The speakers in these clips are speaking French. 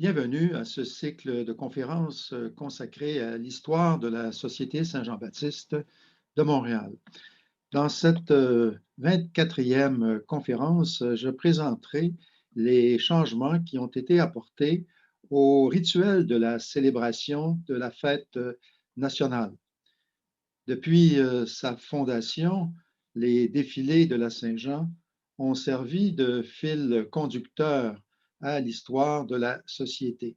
Bienvenue à ce cycle de conférences consacré à l'histoire de la Société Saint-Jean-Baptiste de Montréal. Dans cette 24e conférence, je présenterai les changements qui ont été apportés au rituel de la célébration de la fête nationale. Depuis sa fondation, les défilés de la Saint-Jean ont servi de fil conducteur à l'histoire de la société.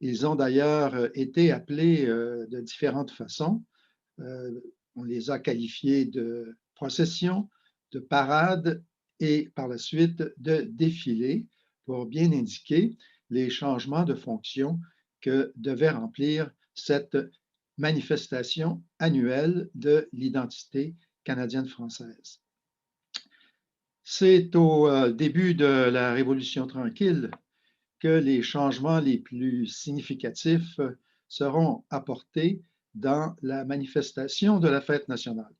Ils ont d'ailleurs été appelés de différentes façons. On les a qualifiés de procession, de parade et par la suite de défilé pour bien indiquer les changements de fonction que devait remplir cette manifestation annuelle de l'identité canadienne-française. C'est au début de la Révolution tranquille que les changements les plus significatifs seront apportés dans la manifestation de la fête nationale.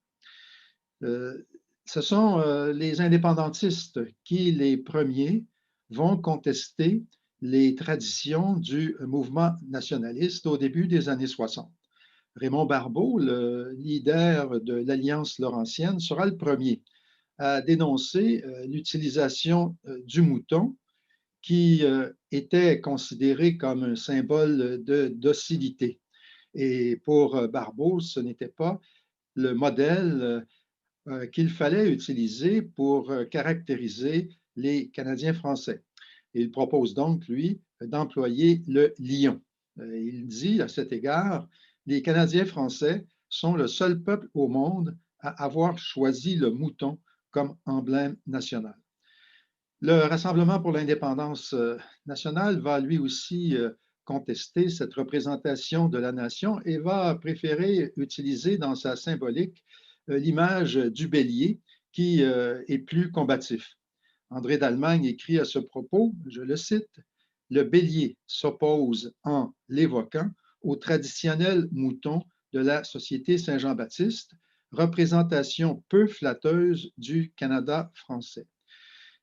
Ce sont les indépendantistes qui, les premiers, vont contester les traditions du mouvement nationaliste au début des années 60. Raymond Barbeau, le leader de l'Alliance laurentienne, sera le premier à dénoncer l'utilisation du mouton qui était considéré comme un symbole de docilité. Et pour Barbeau, ce n'était pas le modèle qu'il fallait utiliser pour caractériser les Canadiens français. Il propose donc, lui, d'employer le lion. Il dit à cet égard, les Canadiens français sont le seul peuple au monde à avoir choisi le mouton comme emblème national. Le Rassemblement pour l'indépendance nationale va lui aussi contester cette représentation de la nation et va préférer utiliser dans sa symbolique l'image du bélier qui est plus combatif. André d'Allemagne écrit à ce propos, je le cite, le bélier s'oppose en l'évoquant au traditionnel mouton de la Société Saint-Jean-Baptiste, représentation peu flatteuse du Canada français.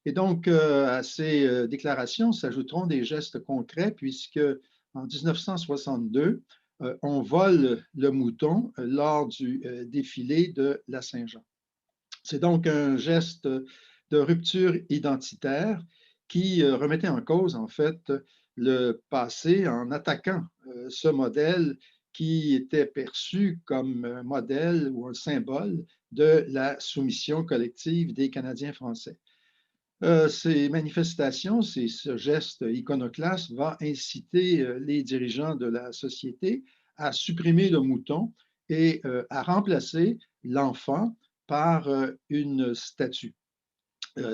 Et donc, à ces déclarations s'ajouteront des gestes concrets, puisque en 1962, on vole le mouton lors du défilé de la Saint-Jean. C'est donc un geste de rupture identitaire qui remettait en cause, en fait, le passé en attaquant ce modèle qui était perçu comme un modèle ou un symbole de la soumission collective des Canadiens français. Ces manifestations, ce geste iconoclaste va inciter les dirigeants de la société à supprimer le mouton et à remplacer l'enfant par une statue.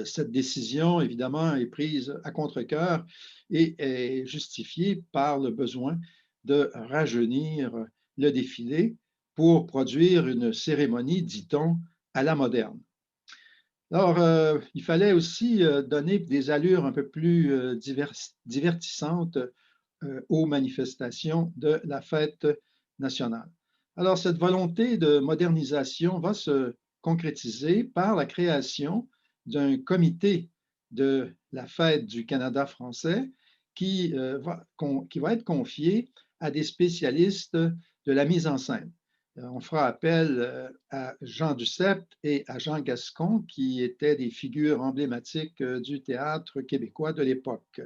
Cette décision, évidemment, est prise à contre-cœur et est justifiée par le besoin de rajeunir le défilé pour produire une cérémonie, dit-on, à la moderne. Alors, il fallait aussi donner des allures un peu plus divertissantes aux manifestations de la fête nationale. Alors, cette volonté de modernisation va se concrétiser par la création d'un comité de la fête du Canada français qui va être confié à des spécialistes de la mise en scène. On fera appel à Jean Duceppe et à Jean Gascon, qui étaient des figures emblématiques du théâtre québécois de l'époque.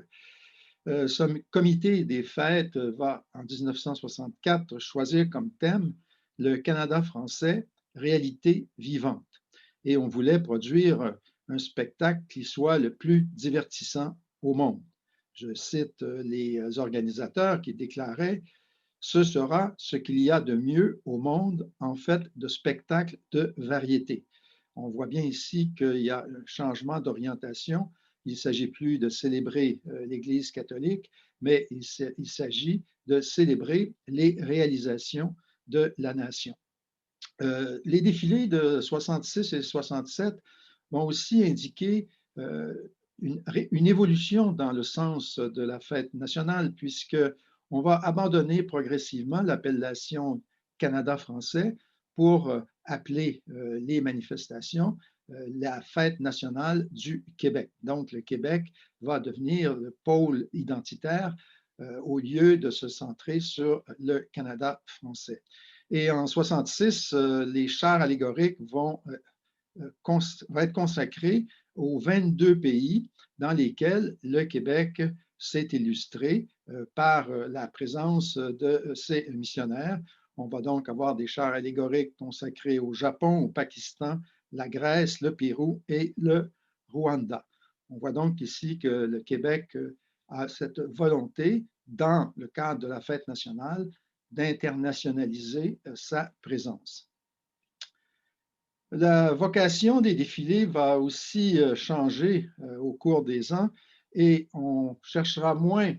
Ce comité des fêtes va, en 1964, choisir comme thème le Canada français, réalité vivante. Et on voulait produire un spectacle qui soit le plus divertissant au monde. Je cite les organisateurs qui déclaraient ce sera ce qu'il y a de mieux au monde en fait de spectacles de variété. On voit bien ici qu'il y a un changement d'orientation. Il ne s'agit plus de célébrer l'Église catholique, mais il s'agit de célébrer les réalisations de la nation. Les défilés de 66 et 67 vont aussi indiquer une évolution dans le sens de la fête nationale, puisque on va abandonner progressivement l'appellation Canada français pour appeler les manifestations la fête nationale du Québec. Donc, le Québec va devenir le pôle identitaire au lieu de se centrer sur le Canada français. Et en 66, les chars allégoriques vont être consacrés aux 22 pays dans lesquels le Québec s'est illustré par la présence de ces missionnaires. On va donc avoir des chars allégoriques consacrés au Japon, au Pakistan, la Grèce, le Pérou et le Rwanda. On voit donc ici que le Québec a cette volonté, dans le cadre de la fête nationale, d'internationaliser sa présence. La vocation des défilés va aussi changer au cours des ans et on cherchera moins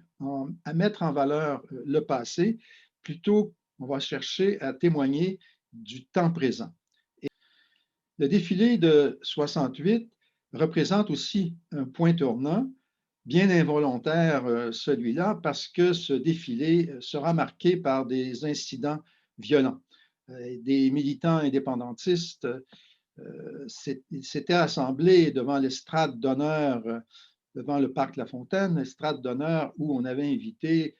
à mettre en valeur le passé, plutôt on va chercher à témoigner du temps présent. Et le défilé de 68 représente aussi un point tournant, bien involontaire celui-là, parce que ce défilé sera marqué par des incidents violents. Des militants indépendantistes s'étaient assemblés devant l'estrade d'honneur, devant le parc La Fontaine, l'estrade d'honneur où on avait invité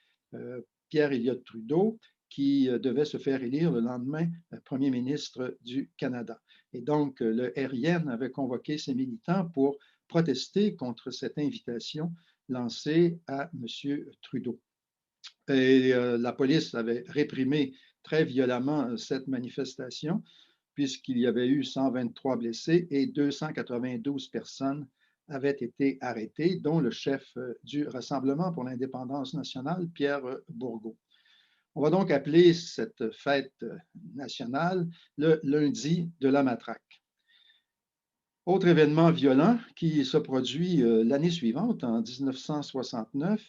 Pierre Elliott Trudeau, qui devait se faire élire le lendemain premier ministre du Canada. Et donc, le RIN avait convoqué ses militants pour protester contre cette invitation lancée à M. Trudeau. Et la police avait réprimé très violemment cette manifestation, puisqu'il y avait eu 123 blessés et 292 personnes avaient été arrêtées, dont le chef du Rassemblement pour l'indépendance nationale, Pierre Bourgault. On va donc appeler cette fête nationale le lundi de la matraque. Autre événement violent qui se produit l'année suivante, en 1969,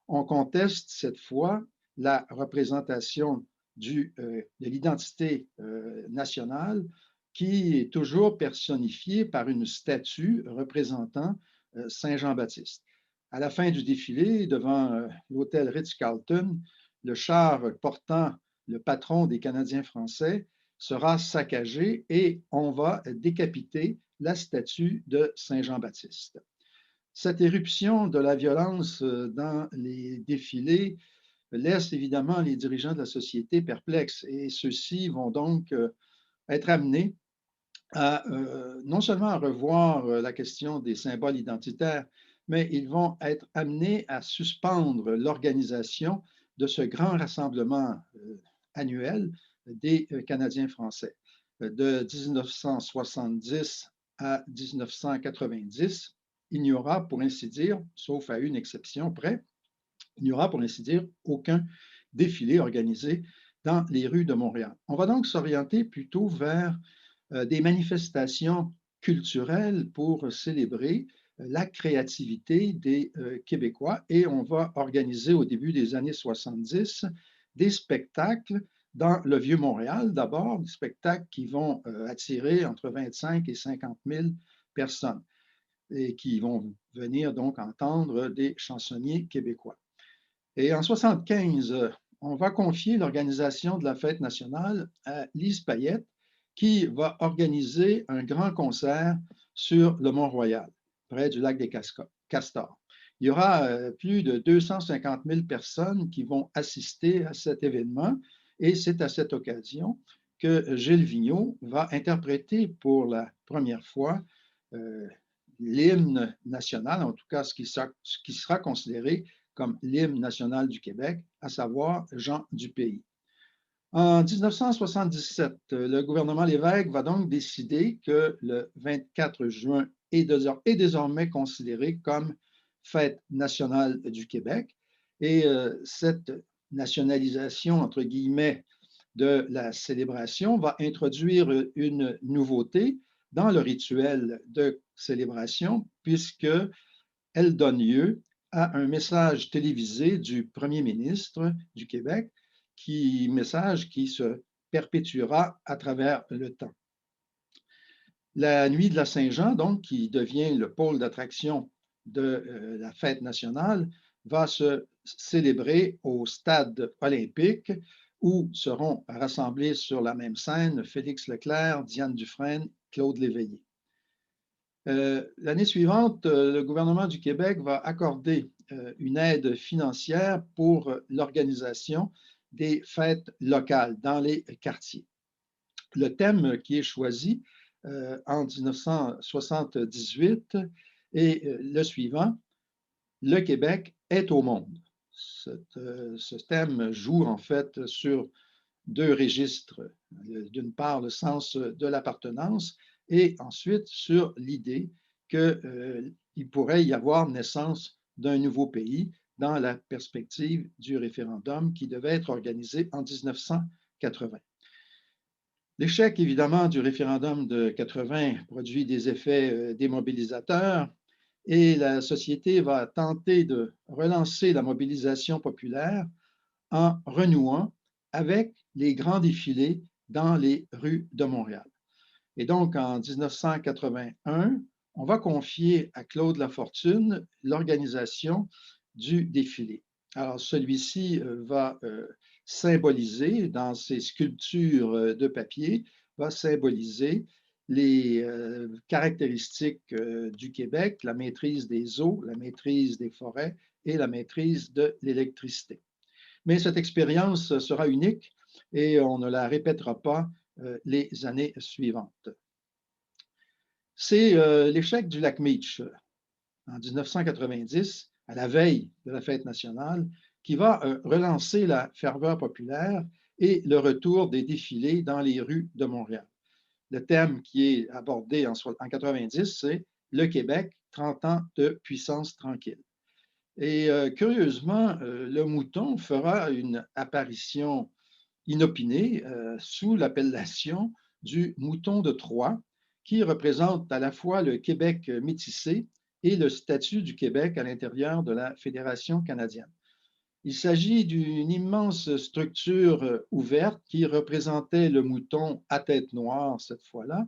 on conteste cette fois la représentation de l'identité nationale qui est toujours personnifiée par une statue représentant Saint Jean-Baptiste. À la fin du défilé, devant l'hôtel Ritz-Carlton, le char portant le patron des Canadiens français sera saccagé et on va décapiter la statue de Saint Jean-Baptiste. Cette éruption de la violence dans les défilés laisse évidemment les dirigeants de la société perplexes et ceux-ci vont donc être amenés à non seulement à revoir la question des symboles identitaires, mais ils vont être amenés à suspendre l'organisation de ce grand rassemblement annuel des Canadiens français. De 1970 à 1990, il n'y aura, pour ainsi dire, sauf à une exception près, il n'y aura, pour ainsi dire, aucun défilé organisé dans les rues de Montréal. On va donc s'orienter plutôt vers des manifestations culturelles pour célébrer la créativité des Québécois et on va organiser au début des années 70 des spectacles dans le Vieux-Montréal, d'abord, des spectacles qui vont attirer entre 25 et 50 000 personnes et qui vont venir donc entendre des chansonniers québécois. Et en 1975, on va confier l'organisation de la fête nationale à Lise Payette, qui va organiser un grand concert sur le Mont-Royal, près du lac des Castors. Il y aura plus de 250 000 personnes qui vont assister à cet événement et c'est à cette occasion que Gilles Vigneault va interpréter pour la première fois l'hymne national, en tout cas ce qui sera considéré comme l'hymne national du Québec, à savoir Jean du pays. En 1977, le gouvernement Lévesque va donc décider que le 24 juin est désormais considéré comme fête nationale du Québec. Et cette nationalisation, entre guillemets, de la célébration va introduire une nouveauté dans le rituel de célébration, puisqu'elle donne lieu à un message télévisé du premier ministre du Québec, message qui se perpétuera à travers le temps. La nuit de la Saint-Jean, donc, qui devient le pôle d'attraction de la fête nationale, va se célébrer au stade olympique où seront rassemblés sur la même scène Félix Leclerc, Diane Dufresne, Claude Léveillé. L'année suivante, le gouvernement du Québec va accorder une aide financière pour l'organisation des fêtes locales dans les quartiers. Le thème qui est choisi en 1978 est le suivant: Le Québec est au monde. Ce thème joue en fait sur deux registres. D'une part, le sens de l'appartenance et ensuite sur l'idée qu'il pourrait y avoir naissance d'un nouveau pays dans la perspective du référendum qui devait être organisé en 1980. L'échec, évidemment, du référendum de 80 produit des effets démobilisateurs et la société va tenter de relancer la mobilisation populaire en renouant avec les grands défilés dans les rues de Montréal. Et donc, en 1981, on va confier à Claude Lafortune l'organisation du défilé. Alors, celui-ci va symboliser, dans ses sculptures de papier, va symboliser les caractéristiques du Québec, la maîtrise des eaux, la maîtrise des forêts et la maîtrise de l'électricité. Mais cette expérience sera unique et on ne la répétera pas les années suivantes. C'est l'échec du lac Meech en 1990, à la veille de la fête nationale, qui va relancer la ferveur populaire et le retour des défilés dans les rues de Montréal. Le thème qui est abordé en 90, c'est le Québec, 30 ans de puissance tranquille. Et curieusement, le mouton fera une apparition inopinée sous l'appellation du mouton de Troie, qui représente à la fois le Québec métissé et le statut du Québec à l'intérieur de la Fédération canadienne. Il s'agit d'une immense structure ouverte qui représentait le mouton à tête noire cette fois-là.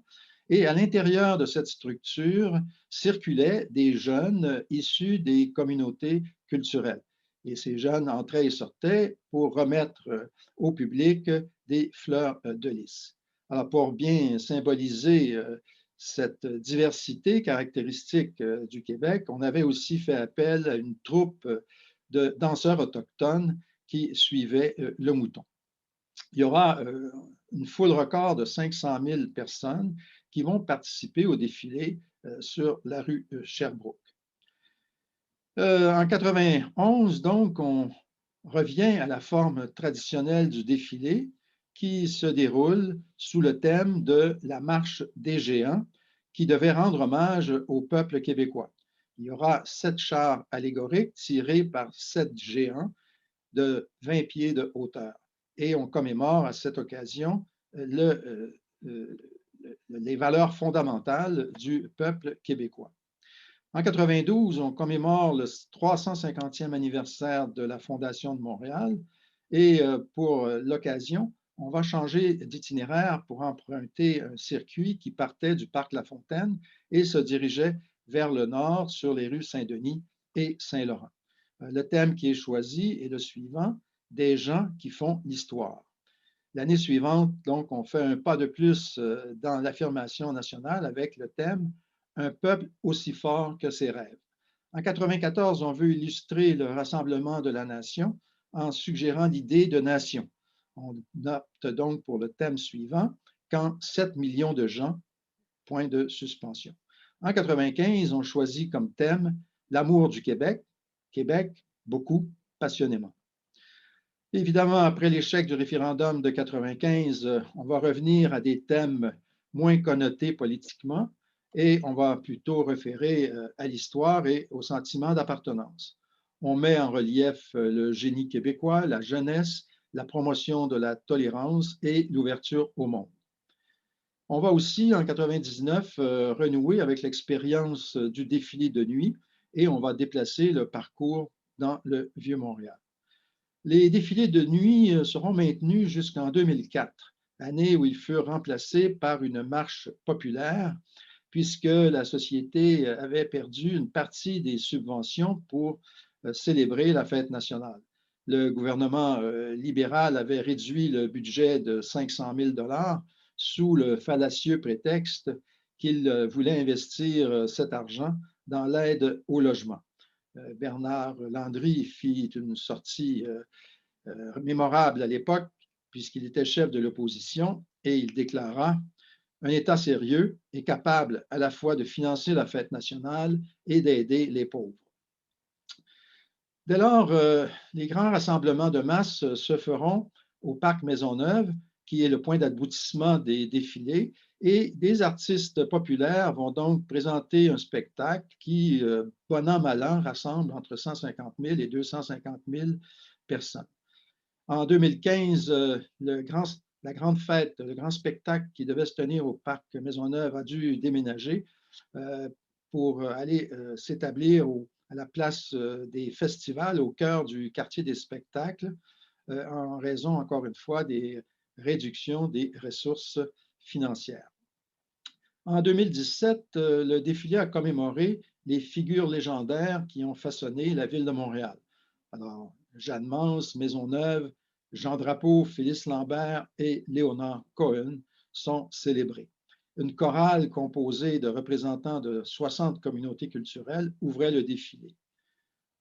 Et à l'intérieur de cette structure circulaient des jeunes issus des communautés culturelles. Et ces jeunes entraient et sortaient pour remettre au public des fleurs de lys. Alors, pour bien symboliser cette diversité caractéristique du Québec, on avait aussi fait appel à une troupe de danseurs autochtones qui suivaient le mouton. Il y aura une foule record de 500 000 personnes qui vont participer au défilé sur la rue Sherbrooke. En 91, donc, on revient à la forme traditionnelle du défilé qui se déroule sous le thème de la marche des géants qui devait rendre hommage au peuple québécois. Il y aura 7 chars allégoriques tirés par 7 géants de 20 pieds de hauteur. Et on commémore à cette occasion les valeurs fondamentales du peuple québécois. En 92, on commémore le 350e anniversaire de la Fondation de Montréal et pour l'occasion, on va changer d'itinéraire pour emprunter un circuit qui partait du parc La Fontaine et se dirigeait vers le nord sur les rues Saint-Denis et Saint-Laurent. Le thème qui est choisi est le suivant: des gens qui font l'histoire. L'année suivante, donc, on fait un pas de plus dans l'affirmation nationale avec le thème un peuple aussi fort que ses rêves. En 1994, on veut illustrer le rassemblement de la nation en suggérant l'idée de nation. On opte donc pour le thème suivant, quand 7 millions de gens, point de suspension. En 1995, on choisit comme thème l'amour du Québec, Québec, beaucoup, passionnément. Évidemment, après l'échec du référendum de 1995, on va revenir à des thèmes moins connotés politiquement et on va plutôt référer à l'histoire et au sentiment d'appartenance. On met en relief le génie québécois, la jeunesse, la promotion de la tolérance et l'ouverture au monde. On va aussi, en 1999, renouer avec l'expérience du défilé de nuit et on va déplacer le parcours dans le Vieux-Montréal. Les défilés de nuit seront maintenus jusqu'en 2004, année où ils furent remplacés par une marche populaire, puisque la société avait perdu une partie des subventions pour célébrer la fête nationale. Le gouvernement libéral avait réduit le budget de 500 000 sous le fallacieux prétexte qu'il voulait investir cet argent dans l'aide au logement. Bernard Landry fit une sortie mémorable à l'époque, puisqu'il était chef de l'opposition, et il déclara: un État sérieux est capable à la fois de financer la fête nationale et d'aider les pauvres. Dès lors, les grands rassemblements de masse se feront au parc Maisonneuve, qui est le point d'aboutissement des défilés, et des artistes populaires vont donc présenter un spectacle qui, bon an, mal an, rassemble entre 150 000 et 250 000 personnes. En 2015, la grande fête, le grand spectacle qui devait se tenir au parc Maisonneuve a dû déménager pour aller s'établir à la place des festivals au cœur du quartier des spectacles en raison, encore une fois, des réductions des ressources financières. En 2017, le défilé a commémoré les figures légendaires qui ont façonné la ville de Montréal. Alors, Jeanne Mance, Maisonneuve, Jean Drapeau, Félix Lambert et Léonard Cohen sont célébrés. Une chorale composée de représentants de 60 communautés culturelles ouvrait le défilé.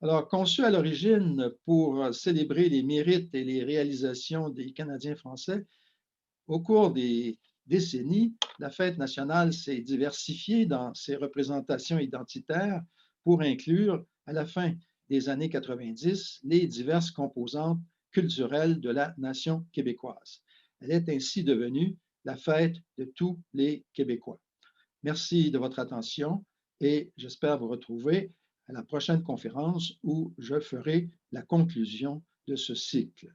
Alors, conçu à l'origine pour célébrer les mérites et les réalisations des Canadiens français, au cours des décennies, la fête nationale s'est diversifiée dans ses représentations identitaires pour inclure, à la fin des années 90, les diverses composantes culturelles de la nation québécoise. Elle est ainsi devenue la fête de tous les Québécois. Merci de votre attention et j'espère vous retrouver à la prochaine conférence où je ferai la conclusion de ce cycle.